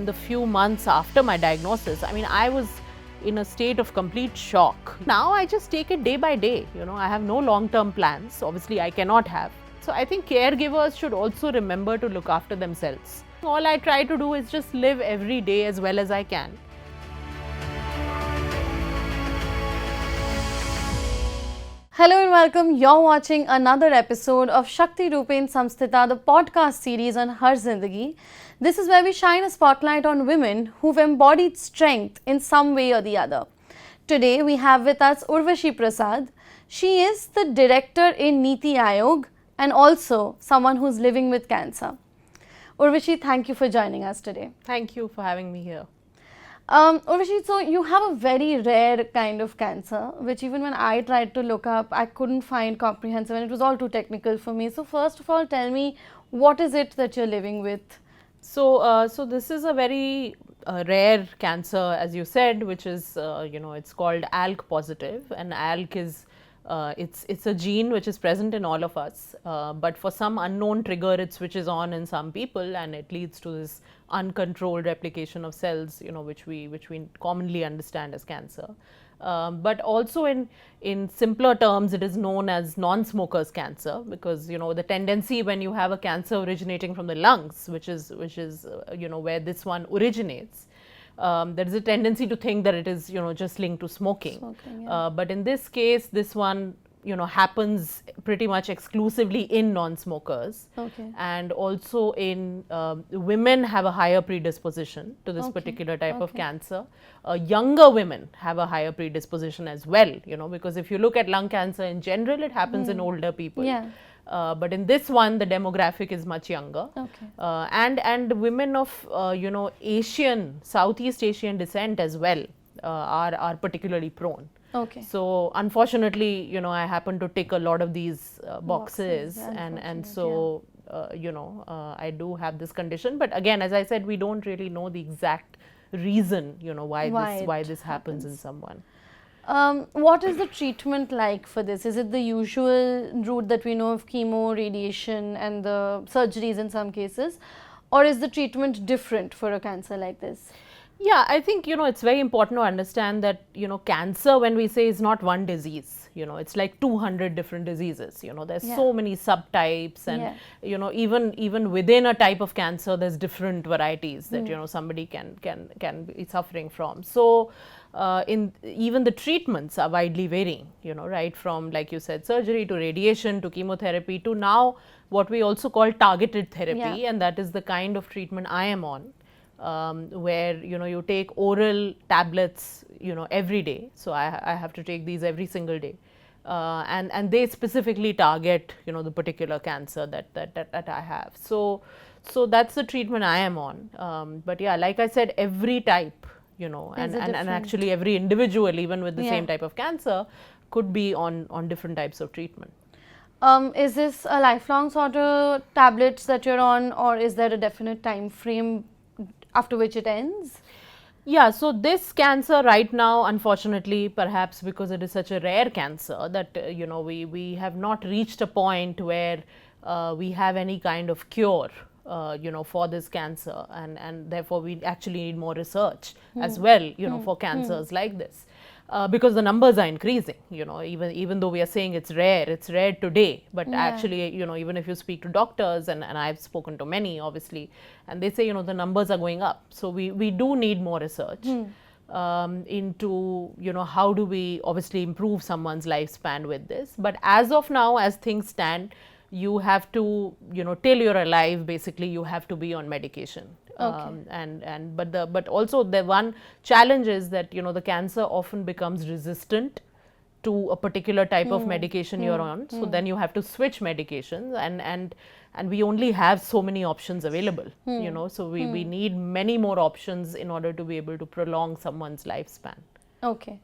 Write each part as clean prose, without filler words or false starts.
the few months after my diagnosis, I mean, I was in a state of complete shock. Now I just take it day by day. I have no long-term plans. Obviously, I cannot have. So I think caregivers should also remember to look after themselves. All I try to do is just live every day as well as I can. Hello and welcome. You're watching another episode of Shakti Rupen Samsthita, the podcast series on HerZindagi. This is where we shine a spotlight on women who've embodied strength in some way or the other. Today we have with us Urvashi Prasad. She is the director in Niti Aayog and also someone who's living with cancer. Urvashi, thank you for joining us today. Thank you for having me here. Urvashi, so you have a very rare kind of cancer, which even when I tried to look up, I couldn't find comprehensive and it was all too technical for me. So first of all, tell me, what is it that you're living with? So this is a very rare cancer, as you said, which is, it's called ALK-positive, and ALK is it's a gene which is present in all of us, but for some unknown trigger it switches on in some people and it leads to this uncontrolled replication of cells, which we commonly understand as cancer. But also in simpler terms, it is known as non-smokers cancer, because the tendency when you have a cancer originating from the lungs, which is where this one originates, there is a tendency to think that it is just linked to smoking. Yeah. But in this case, this one happens pretty much exclusively in non-smokers. Okay. And also in women have a higher predisposition to this particular type of cancer. Younger women have a higher predisposition as well, because if you look at lung cancer in general, it happens in older people. Yeah. But in this one, the demographic is much younger. Okay. And women of Southeast Asian descent as well are particularly prone. Okay. So unfortunately, I happen to tick a lot of these boxes, and so I do have this condition. But again, as I said, we don't really know the exact reason, why this happens in someone. What is the treatment like for this? Is it the usual route that we know of chemo, radiation and the surgeries in some cases, or is the treatment different for a cancer like this? Yeah, I think, it's very important to understand that, cancer, when we say, is not one disease, it's like 200 different diseaes, there's so many subtypes, and, even within a type of cancer, there's different varieties that, somebody can be suffering from. So, even the treatments are widely varying, right from, like you said, surgery to radiation to chemotherapy to now what we also call targeted therapy, and that is the kind of treatment I am on. Where you take oral tablets every day, so I have to take these every single day, and they specifically target the particular cancer that I have. So that's the treatment I am on. But yeah, like I said, every type and actually every individual, even with the same type of cancer, could be on different types of treatment. Is this a lifelong sort of tablets that you're on, or is there a definite time frame after which it ends? Yeah, so this cancer right now, unfortunately, perhaps because it is such a rare cancer that we have not reached a point where we have any kind of cure for this cancer, and therefore we actually need more research as well for cancers like this. Because the numbers are increasing, even though we are saying it's rare today, but actually, even if you speak to doctors, and I've spoken to many, obviously, and they say, the numbers are going up. So we do need more research into, how do we obviously improve someone's lifespan with this. But as of now, as things stand, you have to, till you're alive, basically, you have to be on medication. Okay. But also the one challenge is that the cancer often becomes resistant to a particular type of medication you're on. So then you have to switch medications, and we only have so many options available. So we need many more options in order to be able to prolong someone's lifespan. Okay.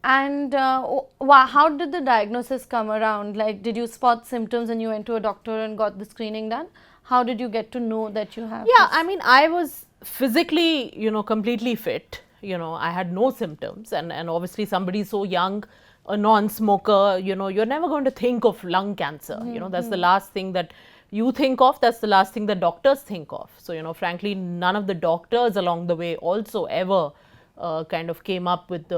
And how did the diagnosis come around? Like, did you spot symptoms and you went to a doctor and got the screening done? How did you get to know that you have Yeah, this? I mean, I was physically, completely fit. I had no symptoms, and obviously somebody so young, a non-smoker, you're never going to think of lung cancer. That's the last thing that you think of, that's the last thing that doctors think of. So, frankly, none of the doctors along the way also ever kind of came up with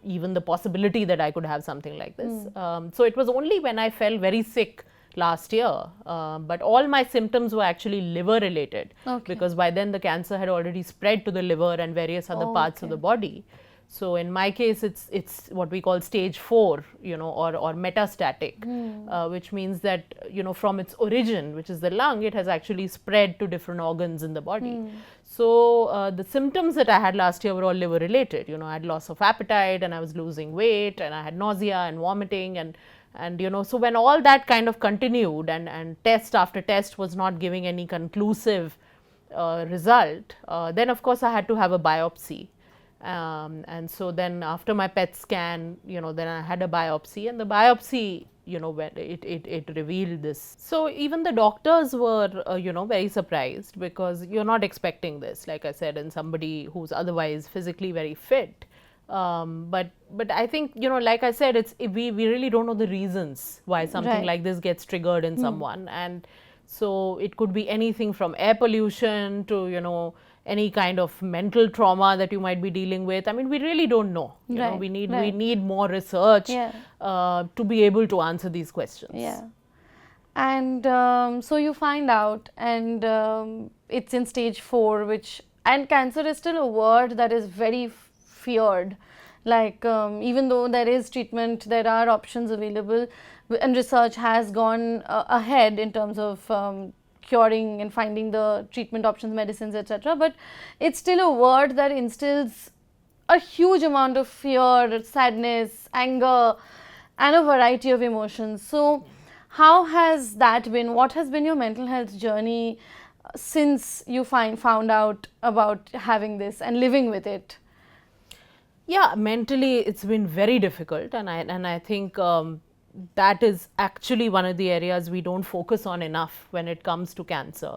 even the possibility that I could have something like this. So it was only when I fell very sick last year, but all my symptoms were actually liver related, because by then the cancer had already spread to the liver and various other parts of the body. So in my case, it's what we call stage 4, or metastatic, which means that, from its origin, which is the lung, it has actually spread to different organs in the body. So the symptoms that I had last year were all liver related. I had loss of appetite, and I was losing weight, and I had nausea and vomiting, and so when all that kind of continued, and test after test was not giving any conclusive result, then of course I had to have a biopsy. And so then after my PET scan, then I had a biopsy, and the biopsy, when it revealed this. So even the doctors were, very surprised, because you're not expecting this, like I said, in somebody who's otherwise physically very fit. But I think, like I said, we really don't know the reasons why something like this gets triggered in someone. And so it could be anything from air pollution to, any kind of mental trauma that you might be dealing with. I mean, we really don't know. We need more research to be able to answer these questions. Yeah. And so you find out, and it's in stage 4, and cancer is still a word that is very feared. Like, even though there is treatment, there are options available, and research has gone ahead in terms of curing and finding the treatment options, medicines, etc. But it's still a word that instills a huge amount of fear, sadness, anger, and a variety of emotions. So how has that been? What has been your mental health journey since you found out about having this and living with it? Yeah, mentally it's been very difficult, and I think that is actually one of the areas we don't focus on enough when it comes to cancer,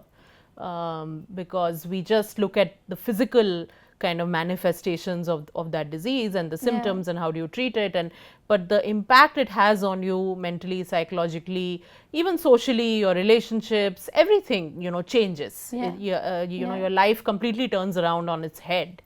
because we just look at the physical kind of manifestations of that disease and the symptoms and how do you treat it, but the impact it has on you mentally, psychologically, even socially, your relationships, everything, changes. Your life completely turns around on its head.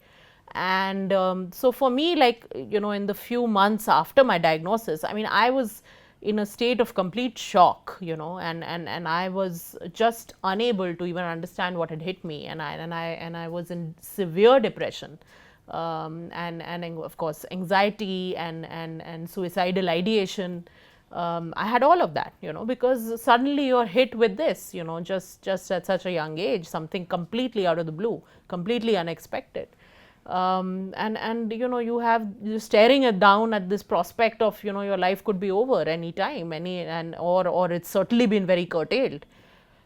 And so for me, like, in the few months after my diagnosis, I mean, I was in a state of complete shock, and I was just unable to even understand what had hit me, and I was in severe depression, and of course anxiety and suicidal ideation. I had all of that, because suddenly you're hit with this, just at such a young age, something completely out of the blue, completely unexpected. And you're staring down at this prospect of, your life could be over any time, or it's certainly been very curtailed.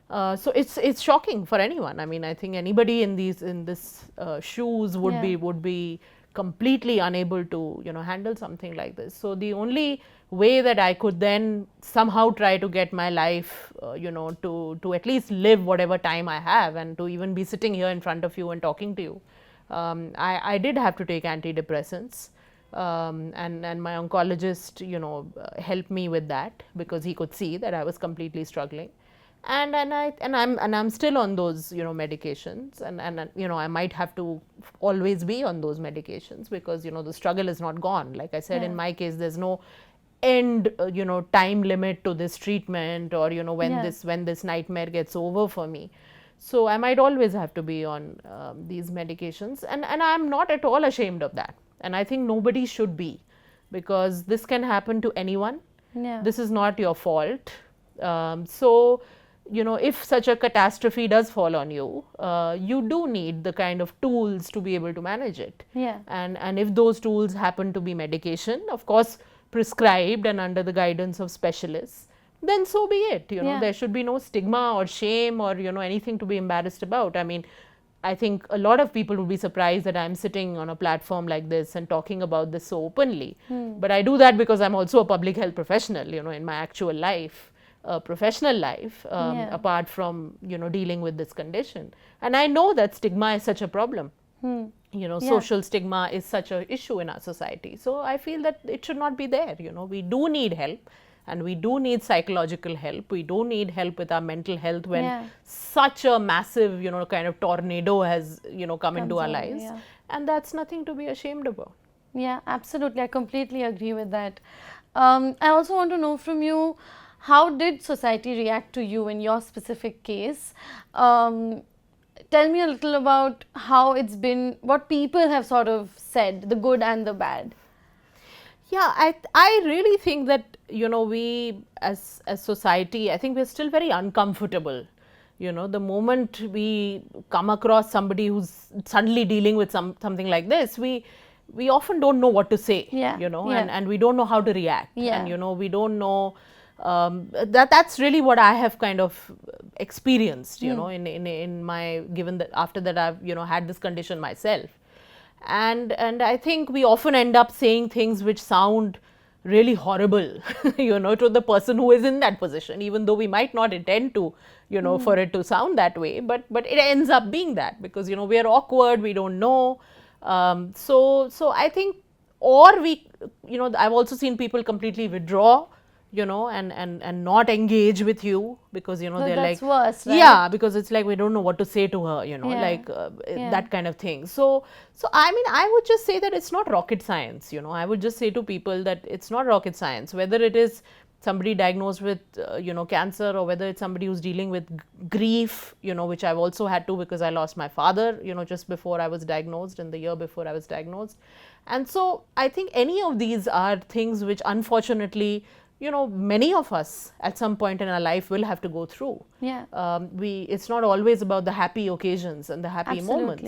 So it's shocking for anyone. I mean, I think anybody in this shoes would be completely unable to, handle something like this. So the only way that I could then somehow try to get my life, to at least live whatever time I have, and to even be sitting here in front of you and talking to you. I did have to take antidepressants, and my oncologist, helped me with that, because he could see that I was completely struggling, and I'm still on those, medications, and I might have to always be on those medications, because the struggle is not gone. Like I said, in my case, there's no end, time limit to this treatment, or when this nightmare gets over for me. So I might always have to be on these medications, and I'm not at all ashamed of that, and I think nobody should be, because this can happen to anyone. This is not your fault. So if such a catastrophe does fall on you, you do need the kind of tools to be able to manage it. And if those tools happen to be medication, of course prescribed and under the guidance of specialists, then so be it. There should be no stigma or shame or anything to be embarrassed about. I mean, I think a lot of people would be surprised that I'm sitting on a platform like this and talking about this so openly. But I do that because I'm also a public health professional, in my actual life, professional life, apart from dealing with this condition. And I know that stigma is such a problem. Social stigma is such an issue in our society. So I feel that it should not be there. We do need help. and we do need psychological help. We do need help with our mental health when such a massive, kind of tornado has, come into our lives. And that's nothing to be ashamed about. Yeah, absolutely. I completely agree with that. I also want to know from you, how did society react to you in your specific case? Tell me a little about how it's been, what people have sort of said, the good and the bad. Yeah, I really think that, we as society, I think we're still very uncomfortable. The moment we come across somebody who's suddenly dealing with something like this, we often don't know what to say, and we don't know how to react. And, we don't know, that's really what I have kind of experienced, in my, given that after that I've, had this condition myself. And I think we often end up saying things which sound really horrible, to the person who is in that position, even though we might not intend to, for it to sound that way, but it ends up being that, because, we are awkward, we don't know. So I think, or we, I've also seen people completely withdraw, and not engage with you, because, they're that's like, worse, right? yeah, because it's like, we don't know what to say to her, that kind of thing. So I mean, I would just say that it's not rocket science, I would just say to people that it's not rocket science, whether it is somebody diagnosed with, cancer, or whether it's somebody who's dealing with grief, which I've also had to, because I lost my father, just before I was diagnosed, and the year before I was diagnosed. And so I think any of these are things which, unfortunately, many of us at some point in our life will have to go through. It's not always about the happy occasions and the happy moments.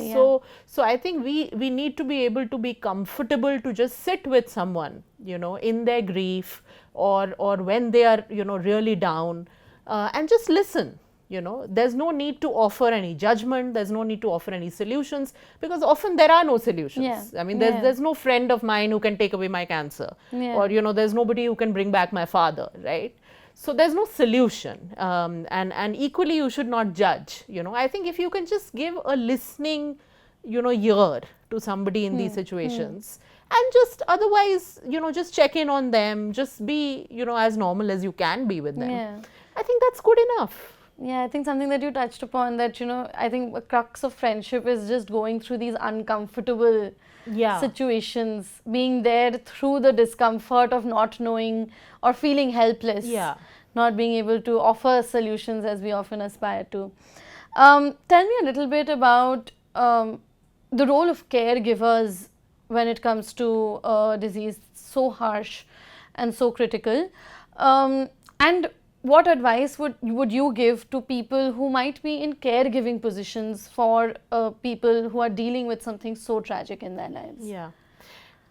So I think we need to be able to be comfortable to just sit with someone, in their grief, or when they are, really down, and just listen. There's no need to offer any judgment, there's no need to offer any solutions, because often there are no solutions. I mean, there's no friend of mine who can take away my cancer, or, there's nobody who can bring back my father, right? So there's no solution, and equally you should not judge. I think if you can just give a listening, ear to somebody in these situations, and just otherwise, just check in on them, just be, as normal as you can be with them. I think that's good enough. Yeah, I think something that you touched upon, that, I think a crux of friendship is just going through these uncomfortable situations, being there through the discomfort of not knowing or feeling helpless, not being able to offer solutions as we often aspire to. Tell me a little bit about the role of caregivers when it comes to a disease so harsh and so critical, and what advice would you give to people who might be in caregiving positions for people who are dealing with something so tragic in their lives? Yeah,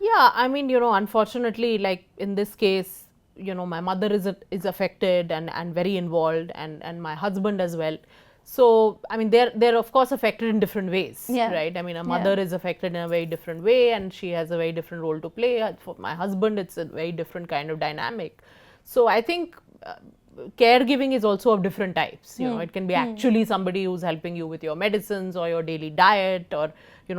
I mean, unfortunately, like in this case, my mother is affected and very involved, and my husband as well. So I mean, they're of course affected in different ways, right? I mean, a mother is affected in a very different way, and she has a very different role to play. For my husband, it's a very different kind of dynamic. So I think caregiving is also of different types. It can be actually somebody who's helping you with your medicines or your daily diet, or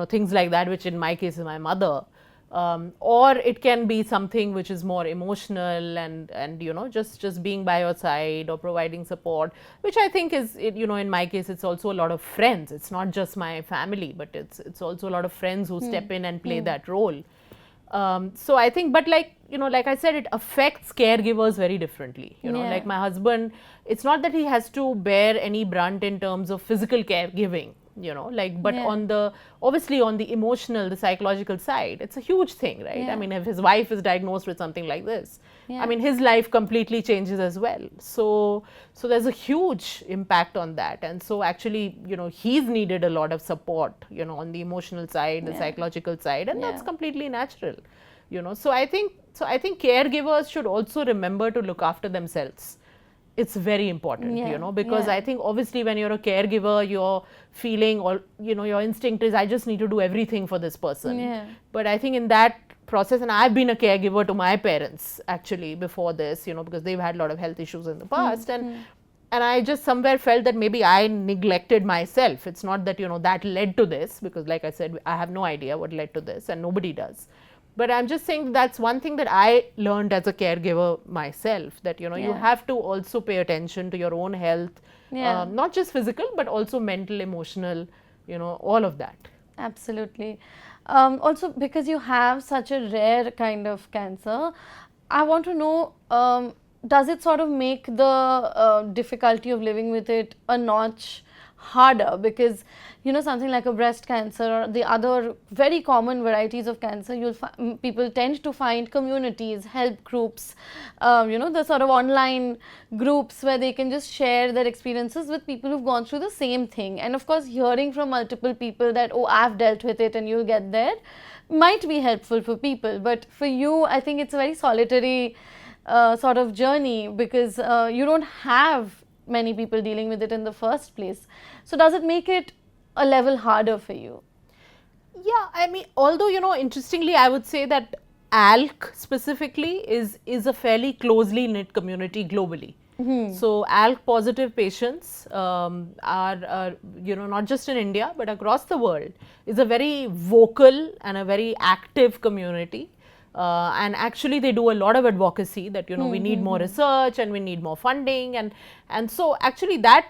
things like that, which in my case is my mother. Or it can be something which is more emotional and just being by your side or providing support, which I think is, in my case, it's also a lot of friends. It's not just my family, but it's also a lot of friends who step in and play that role. So I think, but like I said, it affects caregivers very differently. Like my husband, it's not that he has to bear any brunt in terms of physical caregiving, but obviously on the emotional, the psychological side, it's a huge thing, right? I mean, if his wife is diagnosed with something like this, I mean, his life completely changes as well. So there's a huge impact on that. And so actually, he's needed a lot of support, on the emotional side, the psychological side, and that's completely natural, So I think caregivers should also remember to look after themselves. It's very important, because I think obviously when you're a caregiver, you're feeling, or your instinct is, I just need to do everything for this person. But I think in that process, and I've been a caregiver to my parents actually before this, because they've had a lot of health issues in the past, and I just somewhere felt that maybe I neglected myself. It's not that that led to this, because like I said, I have no idea what led to this, and nobody does. But I'm just saying that's one thing that I learned as a caregiver myself, that you have to also pay attention to your own health, not just physical but also mental, emotional, all of that. Absolutely. Also, because you have such a rare kind of cancer, I want to know, does it sort of make the difficulty of living with it a notch harder? Because something like a breast cancer or the other very common varieties of cancer, people tend to find communities, help groups, the sort of online groups where they can just share their experiences with people who've gone through the same thing. And of course, hearing from multiple people that, oh, I've dealt with it and you'll get there, might be helpful for people. But for you, I think it's a very solitary sort of journey, because you don't have many people dealing with it in the first place. So does it make it a level harder for you? Yeah, I mean, although interestingly, I would say that ALK specifically is a fairly closely knit community globally. So ALK-positive patients are not just in India but across the world, is a very vocal and a very active community. And actually they do a lot of advocacy that we need more research and we need more funding, and so actually that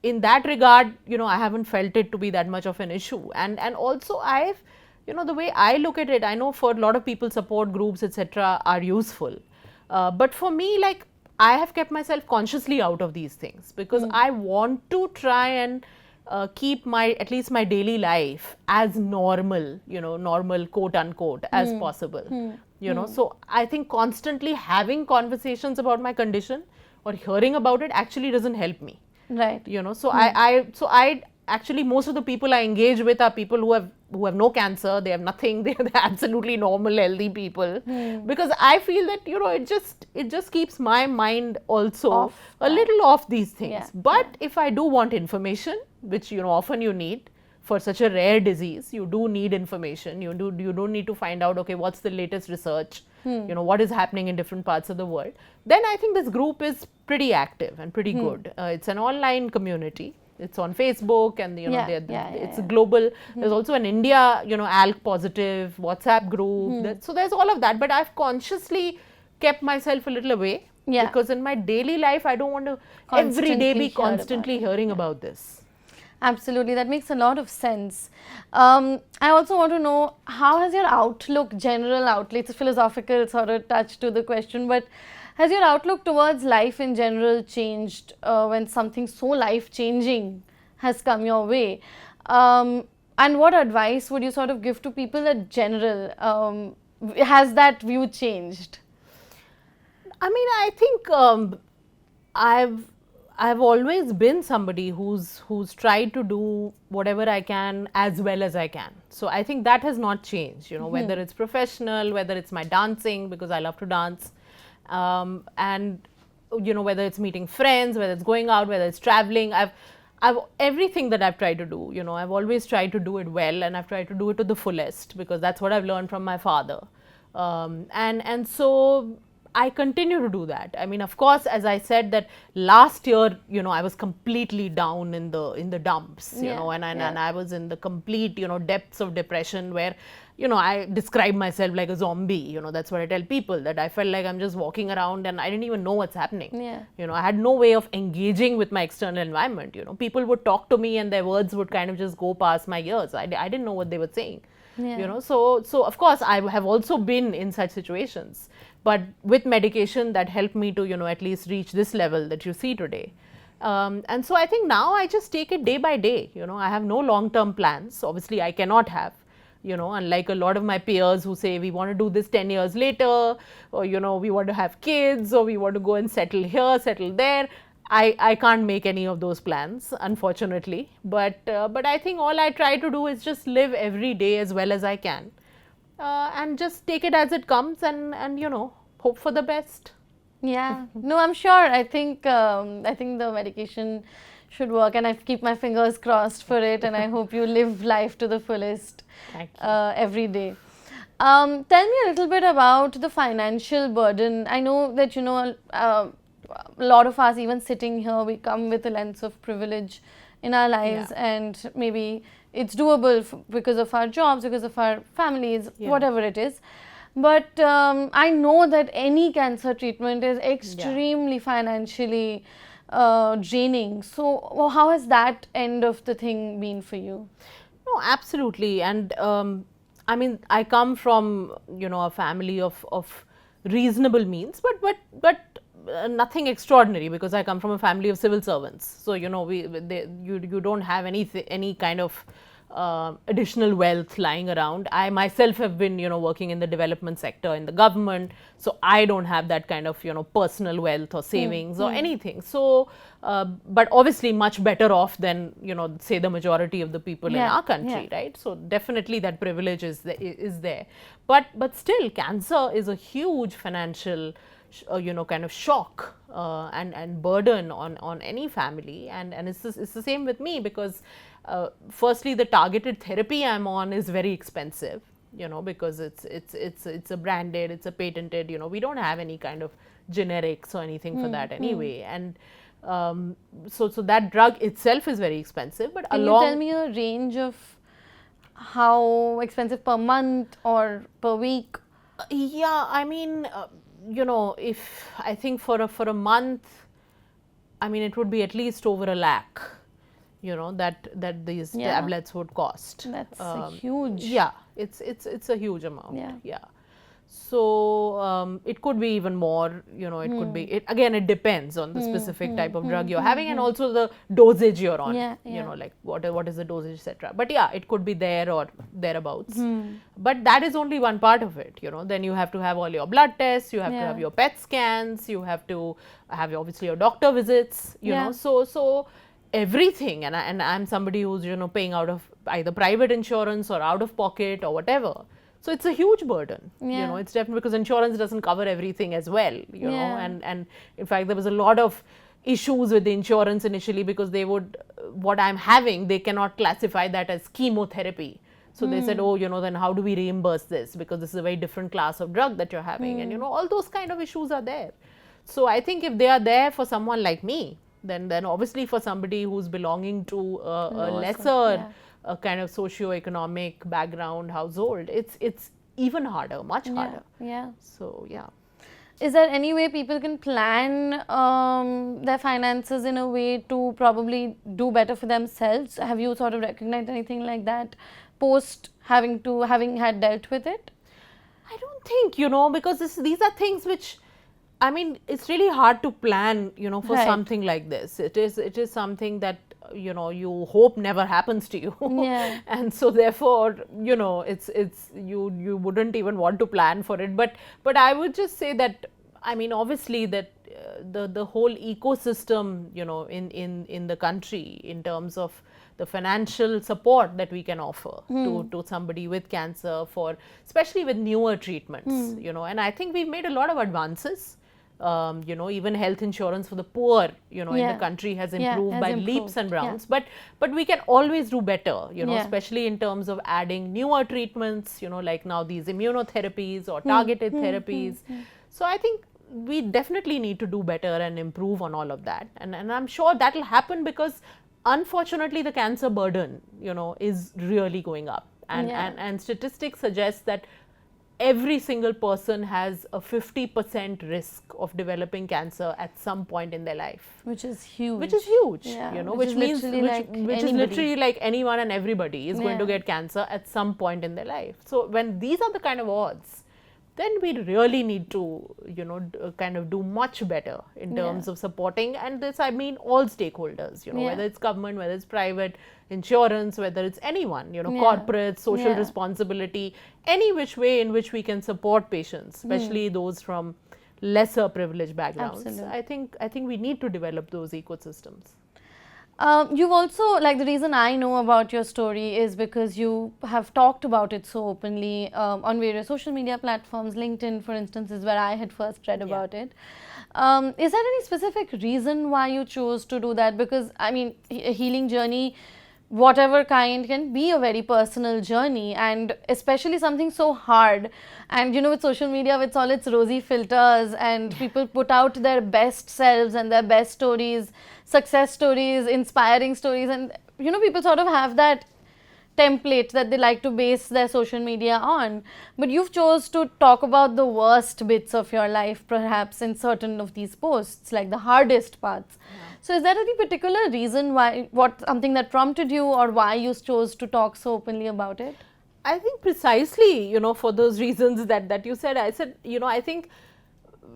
in that regard I haven't felt it to be that much of an issue. And also I've the way I look at it, I know for a lot of people support groups etc. are useful, but for me, like, I have kept myself consciously out of these things because I want to try and keep at least my daily life as normal, normal quote unquote as possible. So I think constantly having conversations about my condition or hearing about it actually doesn't help me. Right. So I actually, most of the people I engage with are people who have no cancer, they have nothing, they're absolutely normal, healthy people. Because I feel that it just keeps my mind also a little off these things. But if I do want information, which often you need for such a rare disease, you do need information. You don't need to find out, okay, what's the latest research, what is happening in different parts of the world. Then I think this group is pretty active and pretty good. It's an online community. It's on Facebook, and it's global. There's also an India, ALK-positive WhatsApp group. So there's all of that. But I've consciously kept myself a little away because in my daily life, I don't want to every day be constantly hearing about this. Absolutely, that makes a lot of sense. I also want to know, how has your outlook, general outlook, it's a philosophical sort of touch to the question, but has your outlook towards life in general changed when something so life-changing has come your way? And what advice would you sort of give to people in general? Has that view changed? I mean, I think I've always been somebody who's tried to do whatever I can as well as I can. So I think that has not changed, whether it's professional, whether it's my dancing, because I love to dance, and whether it's meeting friends, whether it's going out, whether it's traveling. I've everything that I've tried to do, I've always tried to do it well, and I've tried to do it to the fullest because that's what I've learned from my father. And so I continue to do that. I mean, of course, as I said that last year, I was completely down in the dumps, and I was in the complete, depths of depression where, I describe myself like a zombie, that's what I tell people, that I felt like I'm just walking around and I didn't even know what's happening. I had no way of engaging with my external environment, people would talk to me and their words would kind of just go past my ears. I didn't know what they were saying, so of course I have also been in such situations. But with medication that helped me to, at least reach this level that you see today. And so I think now I just take it day by day, I have no long-term plans. Obviously, I cannot have, unlike a lot of my peers who say we want to do this 10 years later, or, we want to have kids, or we want to go and settle here, settle there. I can't make any of those plans, unfortunately. But I think all I try to do is just live every day as well as I can. And just take it as it comes and hope for the best. Yeah, no, I'm sure. I think the medication should work, and I keep my fingers crossed for it, and I hope you live life to the fullest every day. Tell me a little bit about the financial burden. I know that a lot of us, even sitting here, we come with a lens of privilege in our lives, and maybe it's doable because of our jobs, because of our families, whatever it is. But I know that any cancer treatment is extremely financially draining. So how has that end of the thing been for you? No, absolutely. And I mean, I come from, a family of reasonable means, but nothing extraordinary, because I come from a family of civil servants. So, you don't have any kind of additional wealth lying around. I myself have been, working in the development sector in the government, so I don't have that kind of, personal wealth or savings or anything. So, but obviously much better off than, say the majority of the people in our country, right? So definitely that privilege is there. But still, cancer is a huge financial kind of shock and burden on any family, and it's the same with me, because firstly, the targeted therapy I'm on is very expensive, because it's a branded, it's a patented, we don't have any kind of generics or anything for that anyway, and so that drug itself is very expensive. But Can you tell me a range of how expensive per month or per week? Yeah, I mean, if I think for a month, I mean, it would be at least over 1 lakh, that these tablets would cost. That's huge. Yeah, it's a huge amount. Yeah. So it could be even more, it could be, it depends on the specific type of drug you're having, and also the dosage you're on, like what is the dosage, etc. But yeah, it could be there or thereabouts. But that is only one part of it, then you have to have all your blood tests, you have to have your PET scans, you have to have obviously your doctor visits, so everything, and I'm somebody who's, paying out of either private insurance or out of pocket or whatever. So it's a huge burden, it's definitely, because insurance doesn't cover everything as well, know, and in fact, there was a lot of issues with the insurance initially, because they would, what I'm having, they cannot classify that as chemotherapy. So they said, oh, then how do we reimburse this? Because this is a very different class of drug that you're having, and all those kind of issues are there. So I think if they are there for someone like me, then obviously for somebody who's belonging to a lesser kind of socio-economic background household, it's even harder, much harder. Yeah. So yeah. Is there any way people can plan their finances in a way to probably do better for themselves? Have you sort of recognized anything like that post having had dealt with it? I don't think, because these are things which, I mean, it's really hard to plan, for something like this. It is something that, you hope never happens to you. And so therefore, it's you wouldn't even want to plan for it. But I would just say that, I mean, obviously that the whole ecosystem, in the country, in terms of the financial support that we can offer to somebody with cancer, for especially with newer treatments, and I think we've made a lot of advances. Even health insurance for the poor, in the country has improved by leaps and bounds. But we can always do better, especially in terms of adding newer treatments, like now these immunotherapies or targeted therapies. So I think we definitely need to do better and improve on all of that. And I'm sure that will happen, because unfortunately the cancer burden, is really going up. And statistics suggest that every single person has a 50% risk of developing cancer at some point in their life. Which is huge. Which means literally like anyone and everybody is going to get cancer at some point in their life. So when these are the kind of odds, then we really need to, kind of do much better in terms of supporting, and this, I mean, all stakeholders, whether it's government, whether it's private, insurance, whether it's anyone, corporate, social responsibility, any which way in which we can support patients, especially those from lesser privileged backgrounds. Absolutely. I think we need to develop those ecosystems. You've also, like, the reason I know about your story is because you have talked about it so openly on various social media platforms. LinkedIn, for instance, is where I had first read about it. Is there any specific reason why you chose to do that? Because, I mean, a healing journey, whatever kind, can be a very personal journey, and especially something so hard. And with social media, with all its rosy filters, and people put out their best selves and their best stories, success stories, inspiring stories, and people sort of have that template that they like to base their social media on, but you've chose to talk about the worst bits of your life perhaps in certain of these posts, like the hardest parts. So is there any particular reason why, something that prompted you, or why you chose to talk so openly about it? I think precisely, for those reasons that you said. I said, I think,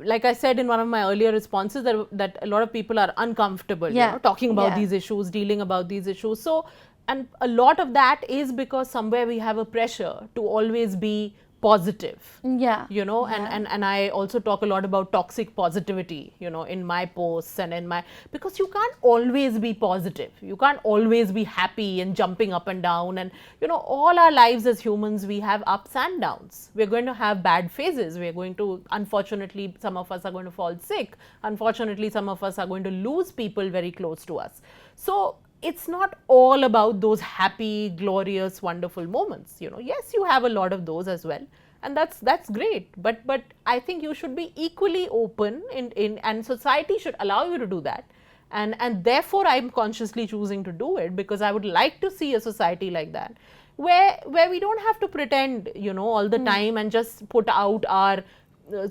like I said in one of my earlier responses, that a lot of people are uncomfortable talking about these issues, dealing about these issues. So, and a lot of that is because somewhere we have a pressure to always be positive. And I also talk a lot about toxic positivity, in my posts and because you can't always be positive. You can't always be happy and jumping up and down, and all our lives as humans, we have ups and downs. We're going to have bad phases. We're going to, unfortunately, some of us are going to fall sick. Unfortunately, some of us are going to lose people very close to us. So it's not all about those happy, glorious, wonderful moments. Yes, you have a lot of those as well, and that's great. But I think you should be equally open and society should allow you to do that. And therefore, I'm consciously choosing to do it, because I would like to see a society like that, where we don't have to pretend, all the time and just put out our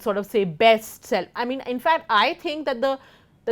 sort of say best self. I mean, in fact, I think that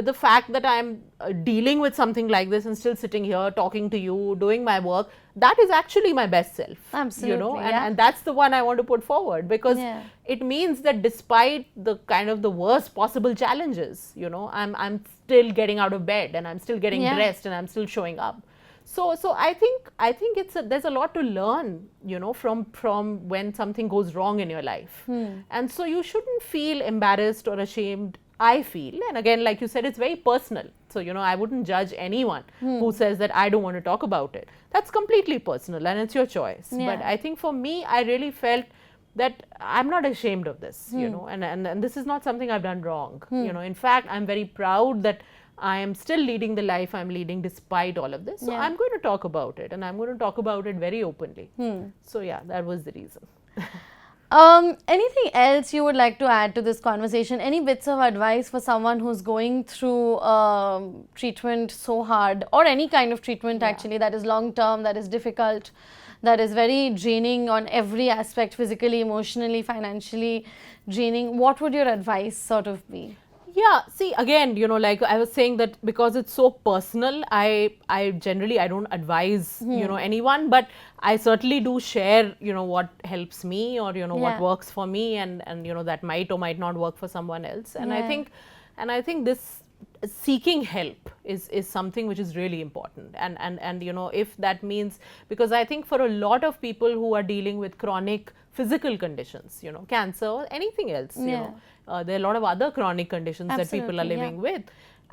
the fact that I'm dealing with something like this and still sitting here talking to you, doing my work, that is actually my best self. Absolutely. And that's the one I want to put forward, because it means that despite the kind of the worst possible challenges, I'm still getting out of bed, and I'm still getting dressed, and I'm still showing up. So I think there's a lot to learn, from when something goes wrong in your life. And so you shouldn't feel embarrassed or ashamed, I feel. And again, like you said, it's very personal. So, I wouldn't judge anyone who says that I don't want to talk about it. That's completely personal, and it's your choice. But I think for me, I really felt that I'm not ashamed of this, and this is not something I've done wrong. In fact, I'm very proud that I am still leading the life I'm leading despite all of this. So I'm going to talk about it, and I'm going to talk about it very openly. So yeah, that was the reason. Anything else you would like to add to this conversation? Any bits of advice for someone who's going through treatment so hard, or any kind of treatment actually that is long term, that is difficult, that is very draining on every aspect, physically, emotionally, financially draining? What would your advice sort of be? Yeah, see, again, like I was saying, that because it's so personal, I generally, I don't advise, anyone, but I certainly do share, what helps me, or, what works for me, and that might or might not work for someone else. And I think this seeking help is something which is really important. And if that means, because I think for a lot of people who are dealing with chronic physical conditions, cancer or anything else, there are a lot of other chronic conditions that people are living with.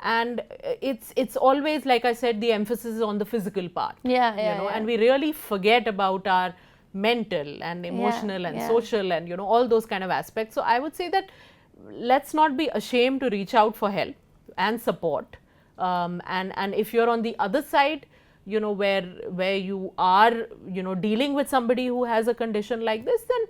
And it's always, like I said, the emphasis is on the physical part. And we really forget about our mental and emotional and social and, all those kind of aspects. So I would say that let's not be ashamed to reach out for help and support. And if you're on the other side, where you are, dealing with somebody who has a condition like this, then,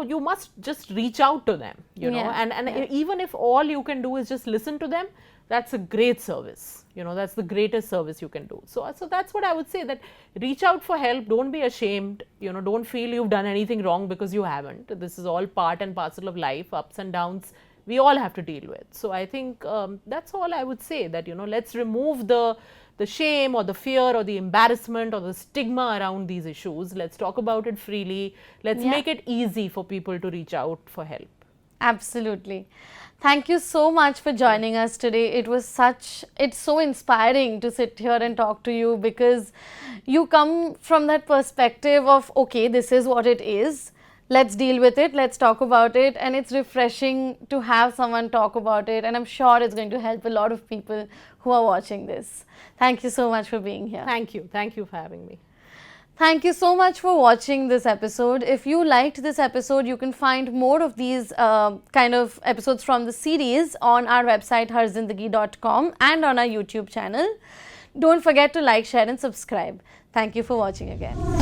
you must just reach out to them, and even if all you can do is just listen to them, that's a great service, that's the greatest service you can do. So that's what I would say, that reach out for help, don't be ashamed, don't feel you've done anything wrong, because you haven't. This is all part and parcel of life, ups and downs we all have to deal with. So I think that's all I would say, that, let's remove the shame or the fear or the embarrassment or the stigma around these issues. Let's talk about it freely. Let's make it easy for people to reach out for help. Absolutely. Thank you so much for joining us today. It's so inspiring to sit here and talk to you, because you come from that perspective of, okay, this is what it is. Let's deal with it, let's talk about it, and it's refreshing to have someone talk about it, and I'm sure it's going to help a lot of people who are watching this. Thank you so much for being here. Thank you for having me. Thank you so much for watching this episode. If you liked this episode, you can find more of these kind of episodes from the series on our website HerZindagi.com and on our YouTube channel. Don't forget to like, share and subscribe. Thank you for watching again.